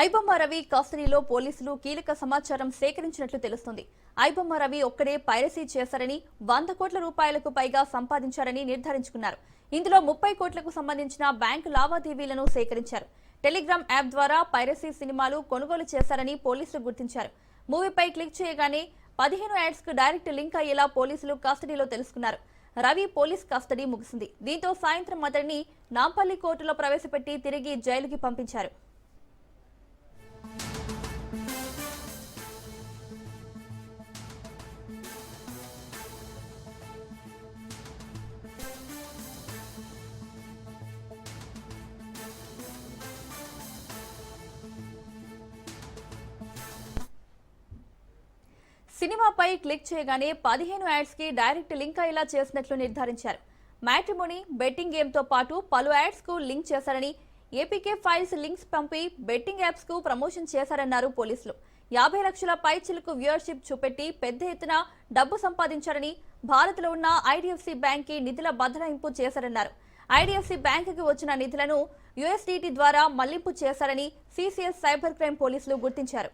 ఐబొమ్మ రవి కస్టడీలో పోలీసులు కీలక సమాచారం సేకరించినట్లు తెలుస్తుంది. ఐబొమ్మ రవి ఒక్కడే పైరసీ చేశారని, 100 కోట్ల రూపాయలకు పైగా సంపాదించారని నిర్ధారించుకున్నారు. ఇందులో 30 కోట్లకు సంబంధించిన బ్యాంకు లావాదేవీలను సేకరించారు. టెలిగ్రామ్ యాప్ ద్వారా పైరసీ సినిమాలు కొనుగోలు చేశారని పోలీసులు గుర్తించారు. మూవీపై క్లిక్ చేయగానే 15 యాడ్స్ కు డైరెక్ట్ లింక్ అయ్యేలా పోలీసులు కస్టడీలో తెలుసుకున్నారు. రవి పోలీస్ కస్టడీ ముగిసింది. దీంతో సాయంత్రం అతడిని నాంపల్లి కోర్టులో ప్రవేశపెట్టి తిరిగి జైలుకి పంపించారు. సినిమాపై క్లిక్ చేయగానే 15 యాడ్స్ కి డైరెక్ట్ లింక్ అయ్యేలా చేసినట్లు నిర్ధారించారు. మ్యాట్రిమోనీ, బెట్టింగ్ గేమ్ తో పాటు పలు యాడ్స్ కు లింక్ చేశారని, ఏపీకే ఫైల్స్ లింక్స్ పంపి బెట్టింగ్ యాప్స్ కు ప్రమోషన్ చేశారన్నారు పోలీసులు. 50 లక్షల పైచిలకు వ్యూవర్షిప్ చూపెట్టి పెద్ద ఎత్తున డబ్బు సంపాదించారని, భారత్ లో ఉన్న ఐడిఎఫ్సి బ్యాంక్ కి నిధుల బదలాయింపు చేశారన్నారు. ఐడిఎఫ్సి బ్యాంక్ కి వచ్చిన నిధులను యూఎస్డీటీ ద్వారా మళ్లింపు చేశారని సిసిఎస్ సైబర్ క్రైమ్ పోలీసులు గుర్తించారు.